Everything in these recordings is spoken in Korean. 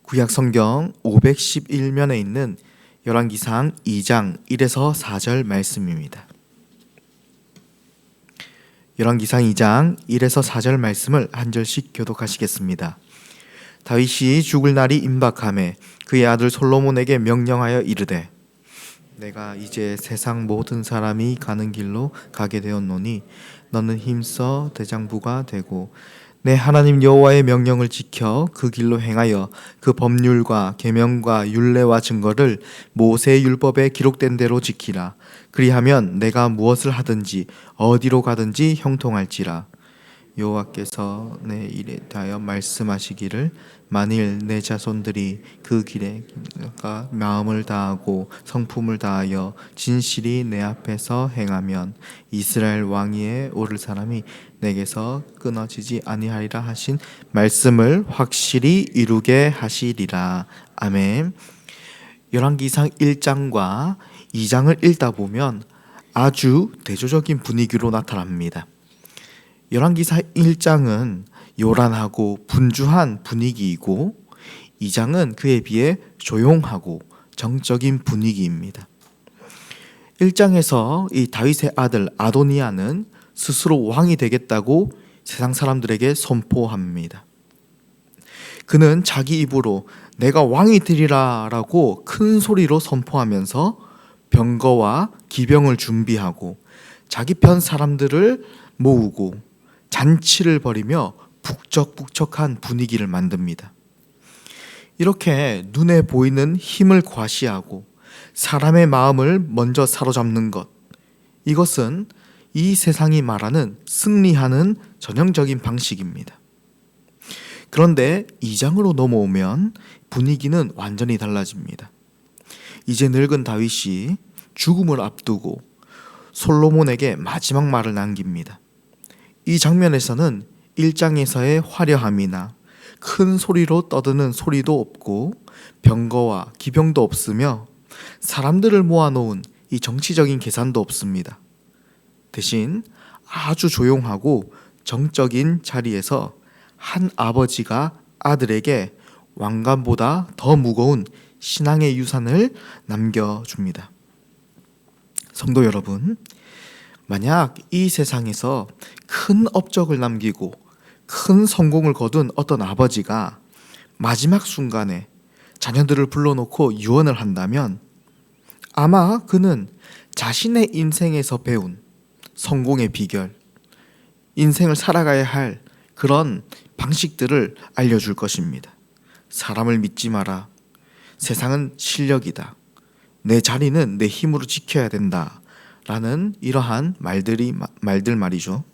구약 성경 511면에 있는 열왕기상 2장 1에서 4절 말씀입니다. 열왕기상 2장 1에서 4절 말씀을 한 절씩 교독하시겠습니다. 다윗이 죽을 날이 임박하매 그의 아들 솔로몬에게 명령하여 이르되 내가 이제 세상 모든 사람이 가는 길로 가게 되었노니 너는 힘써 대장부가 되고 내 하나님 여호와의 명령을 지켜 그 길로 행하여 그 법률과 계명과 율례와 증거를 모세의 율법에 기록된 대로 지키라. 그리하면 내가 무엇을 하든지 어디로 가든지 형통할지라. 여호와께서 내 일에 대하여 말씀하시기를 만일 내 자손들이 그 길에 마음을 다하고 성품을 다하여 진실이 내 앞에서 행하면 이스라엘 왕위에 오를 사람이 내게서 끊어지지 아니하리라 하신 말씀을 확실히 이루게 하시리라. 아멘. 열왕기상 1장과 2장을 읽다 보면 아주 대조적인 분위기로 나타납니다. 열왕기상 1장은 요란하고 분주한 분위기이고 2장은 그에 비해 조용하고 정적인 분위기입니다. 1장에서 이 다윗의 아들 아도니아는 스스로 왕이 되겠다고 세상 사람들에게 선포합니다. 그는 자기 입으로 내가 왕이 되리라 라고 큰 소리로 선포하면서 병거와 기병을 준비하고 자기 편 사람들을 모으고 잔치를 벌이며 북적북적한 분위기를 만듭니다. 이렇게 눈에 보이는 힘을 과시하고 사람의 마음을 먼저 사로잡는 것, 이것은 이 세상이 말하는 승리하는 전형적인 방식입니다. 그런데 2장으로 넘어오면 분위기는 완전히 달라집니다. 이제 늙은 다윗이 죽음을 앞두고 솔로몬에게 마지막 말을 남깁니다. 이 장면에서는 1장에서의 화려함이나 큰 소리로 떠드는 소리도 없고 병거와 기병도 없으며 사람들을 모아놓은 이 정치적인 계산도 없습니다. 대신 아주 조용하고 정적인 자리에서 한 아버지가 아들에게 왕관보다 더 무거운 신앙의 유산을 남겨줍니다. 성도 여러분, 만약 이 세상에서 큰 업적을 남기고 큰 성공을 거둔 어떤 아버지가 마지막 순간에 자녀들을 불러놓고 유언을 한다면 아마 그는 자신의 인생에서 배운 성공의 비결, 인생을 살아가야 할 그런 방식들을 알려줄 것입니다. 사람을 믿지 마라. 세상은 실력이다. 내 자리는 내 힘으로 지켜야 된다. 라는 이러한 말들 말이죠.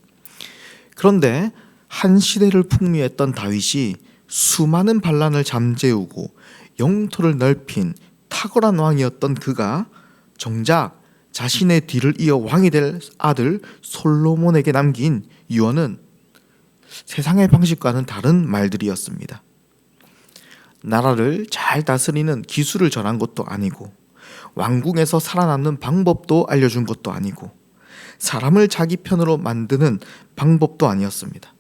그런데 한 시대를 풍미했던 다윗이 수많은 반란을 잠재우고 영토를 넓힌 탁월한 왕이었던 그가 정작 자신의 뒤를 이어 왕이 될 아들 솔로몬에게 남긴 유언은 세상의 방식과는 다른 말들이었습니다. 나라를 잘 다스리는 기술을 전한 것도 아니고 왕궁에서 살아남는 방법도 알려준 것도 아니고 사람을 자기 편으로 만드는 방법도 아니었습니다.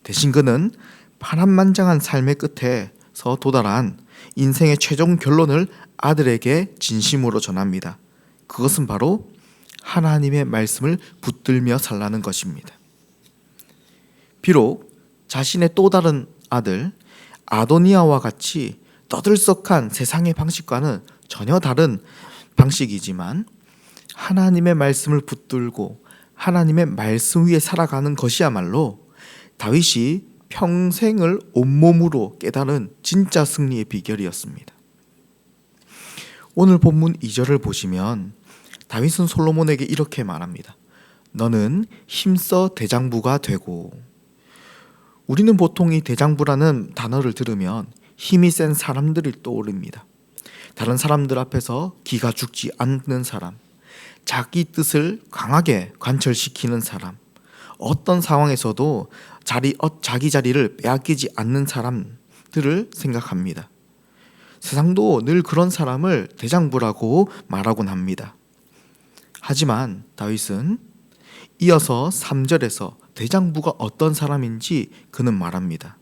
대신 그는 파란만장한 삶의 끝에서 도달한 인생의 최종 결론을 아들에게 진심으로 전합니다. 그것은 바로 하나님의 말씀을 붙들며 살라는 것입니다. 비록 자신의 또 다른 아들 아도니아와 같이 떠들썩한 세상의 방식과는 전혀 다른 방식이지만 하나님의 말씀을 붙들고 하나님의 말씀 위에 살아가는 것이야말로 다윗이 평생을 온몸으로 깨달은 진짜 승리의 비결이었습니다. 오늘 본문 2절을 보시면 다윗은 솔로몬에게 이렇게 말합니다. 너는 힘써 대장부가 되고. 우리는 보통 이 대장부라는 단어를 들으면 힘이 센 사람들이 떠오릅니다. 다른 사람들 앞에서 기가 죽지 않는 사람, 자기 뜻을 강하게 관철시키는 사람, 어떤 상황에서도 자기 자리를 빼앗기지 않는 사람들을 생각합니다. 세상도 늘 그런 사람을 대장부라고 말하곤 합니다. 하지만 다윗은 이어서 3절에서 대장부가 어떤 사람인지 그는 말합니다.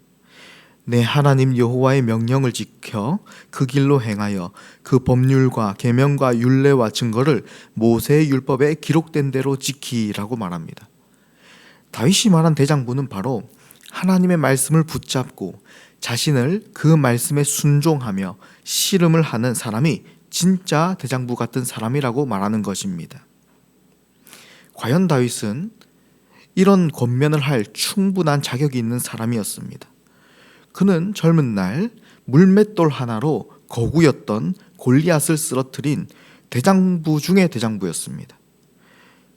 내 하나님 여호와의 명령을 지켜 그 길로 행하여 그 법률과 계명과 율례와 증거를 모세의 율법에 기록된 대로 지키라고 말합니다. 다윗이 말한 대장부는 바로 하나님의 말씀을 붙잡고 자신을 그 말씀에 순종하며 씨름을 하는 사람이 진짜 대장부 같은 사람이라고 말하는 것입니다. 과연 다윗은 이런 권면을 할 충분한 자격이 있는 사람이었습니다. 그는 젊은 날 물맷돌 하나로 거구였던 골리앗을 쓰러뜨린 대장부 중의 대장부였습니다.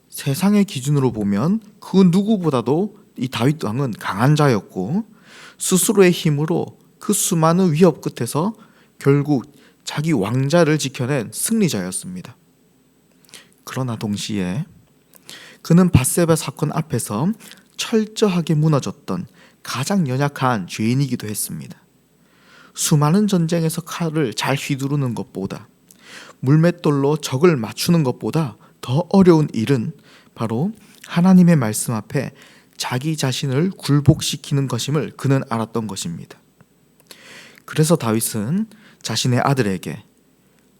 세상의 기준으로 보면 그 누구보다도 이 다윗 왕은 강한 자였고 스스로의 힘으로 그 수많은 위협 끝에서 결국 자기 왕자를 지켜낸 승리자였습니다. 그러나 동시에 그는 밧세바 사건 앞에서 철저하게 무너졌던 가장 연약한 죄인이기도 했습니다. 수많은 전쟁에서 칼을 잘 휘두르는 것보다 물맷돌로 적을 맞추는 것보다 더 어려운 일은 바로 하나님의 말씀 앞에 자기 자신을 굴복시키는 것임을 그는 알았던 것입니다. 그래서 다윗은 자신의 아들에게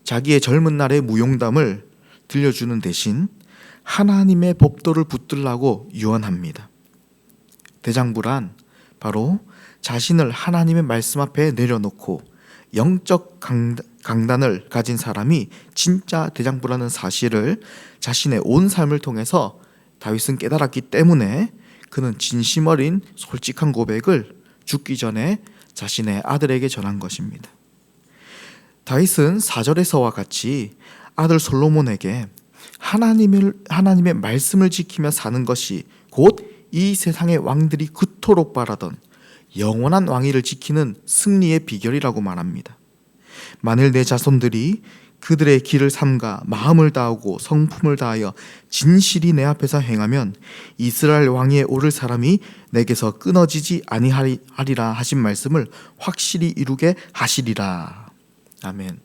자기의 젊은 날의 무용담을 들려주는 대신 하나님의 법도를 붙들라고 유언합니다. 대장부란 바로 자신을 하나님의 말씀 앞에 내려놓고 영적 강단을 가진 사람이 진짜 대장부라는 사실을 자신의 온 삶을 통해서 다윗은 깨달았기 때문에 그는 진심 어린 솔직한 고백을 죽기 전에 자신의 아들에게 전한 것입니다. 다윗은 4절에서와 같이 아들 솔로몬에게 하나님의 말씀을 지키며 사는 것이 곧 이 세상의 왕들이 그토록 바라던 영원한 왕위를 지키는 승리의 비결이라고 말합니다. 만일 내 자손들이 그들의 길을 삼가 마음을 다하고 성품을 다하여 진실이 내 앞에서 행하면 이스라엘 왕위에 오를 사람이 내게서 끊어지지 아니하리라 하신 말씀을 확실히 이루게 하시리라. 아멘.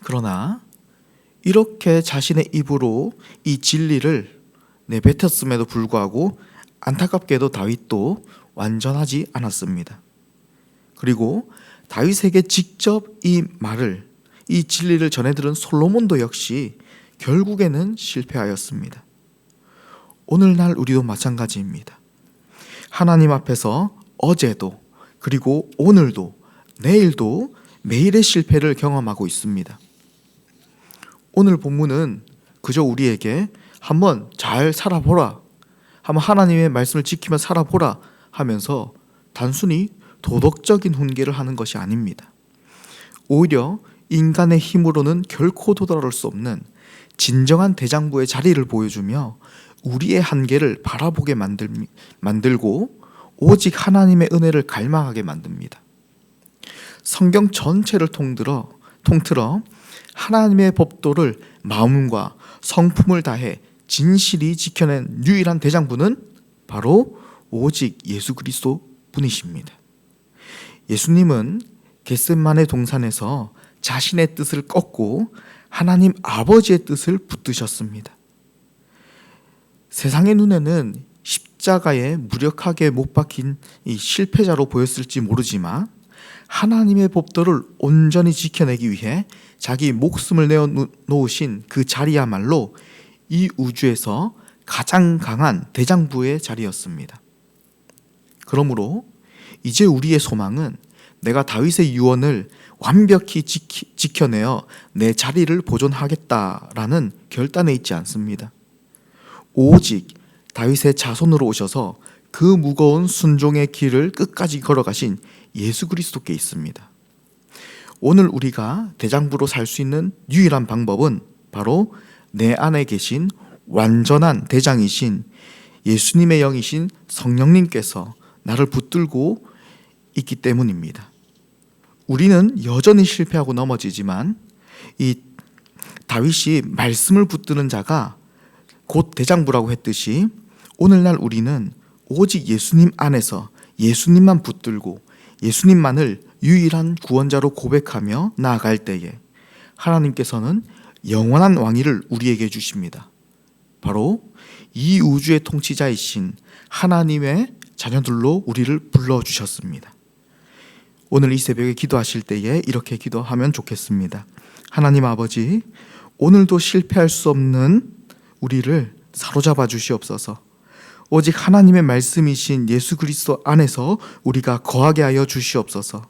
그러나 이렇게 자신의 입으로 이 진리를 내뱉었음에도 불구하고 안타깝게도 다윗도 완전하지 않았습니다. 그리고 다윗에게 직접 이 진리를 전해들은 솔로몬도 역시 결국에는 실패하였습니다. 오늘날 우리도 마찬가지입니다. 하나님 앞에서 어제도 그리고 오늘도 내일도 매일의 실패를 경험하고 있습니다. 오늘 본문은 그저 우리에게 한번 잘 살아보라, 한번 하나님의 말씀을 지키며 살아보라 하면서 단순히 도덕적인 훈계를 하는 것이 아닙니다. 오히려 인간의 힘으로는 결코 도달할 수 없는 진정한 대장부의 자리를 보여주며 우리의 한계를 바라보게 만들고 오직 하나님의 은혜를 갈망하게 만듭니다. 성경 전체를 통틀어 하나님의 법도를 마음과 성품을 다해 진실이 지켜낸 유일한 대장부는 바로 오직 예수 그리스도 분이십니다. 예수님은 겟세마네 동산에서 자신의 뜻을 꺾고 하나님 아버지의 뜻을 붙드셨습니다. 세상의 눈에는 십자가에 무력하게 못 박힌 이 실패자로 보였을지 모르지만 하나님의 법도를 온전히 지켜내기 위해 자기 목숨을 내어놓으신 그 자리야말로 이 우주에서 가장 강한 대장부의 자리였습니다. 그러므로 이제 우리의 소망은 내가 다윗의 유언을 완벽히 지켜내어 내 자리를 보존하겠다라는 결단에 있지 않습니다. 오직 다윗의 자손으로 오셔서 그 무거운 순종의 길을 끝까지 걸어가신 예수 그리스도께 있습니다. 오늘 우리가 대장부로 살 수 있는 유일한 방법은 바로 내 안에 계신 완전한 대장이신 예수님의 영이신 성령님께서 나를 붙들고 있기 때문입니다. 우리는 여전히 실패하고 넘어지지만 이 다윗이 말씀을 붙드는 자가 곧 대장부라고 했듯이 오늘날 우리는 오직 예수님 안에서 예수님만 붙들고 예수님만을 유일한 구원자로 고백하며 나아갈 때에 하나님께서는 영원한 왕위를 우리에게 주십니다. 바로 이 우주의 통치자이신 하나님의 자녀들로 우리를 불러주셨습니다. 오늘 이 새벽에 기도하실 때에 이렇게 기도하면 좋겠습니다. 하나님 아버지, 오늘도 실패할 수 없는 우리를 사로잡아 주시옵소서. 오직 하나님의 말씀이신 예수 그리스도 안에서 우리가 거하게 하여 주시옵소서.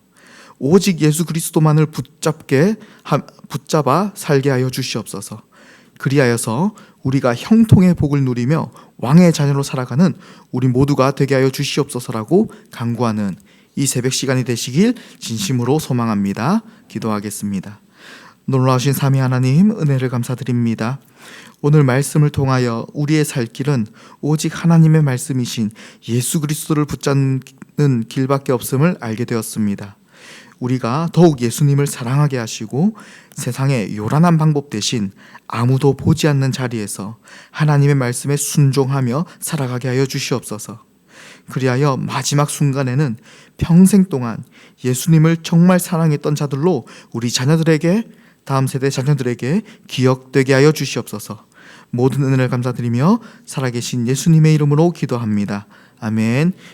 오직 예수 그리스도만을 붙잡아 살게 하여 주시옵소서. 그리하여서 우리가 형통의 복을 누리며 왕의 자녀로 살아가는 우리 모두가 되게 하여 주시옵소서라고 간구하는 이 새벽 시간이 되시길 진심으로 소망합니다. 기도하겠습니다. 놀라우신 삼위 하나님, 은혜를 감사드립니다. 오늘 말씀을 통하여 우리의 살 길은 오직 하나님의 말씀이신 예수 그리스도를 붙잡는 길밖에 없음을 알게 되었습니다. 우리가 더욱 예수님을 사랑하게 하시고 세상의 요란한 방법 대신 아무도 보지 않는 자리에서 하나님의 말씀에 순종하며 살아가게 하여 주시옵소서. 그리하여 마지막 순간에는 평생 동안 예수님을 정말 사랑했던 자들로 우리 자녀들에게, 다음 세대 자녀들에게 기억되게 하여 주시옵소서. 모든 은혜를 감사드리며 살아계신 예수님의 이름으로 기도합니다. 아멘.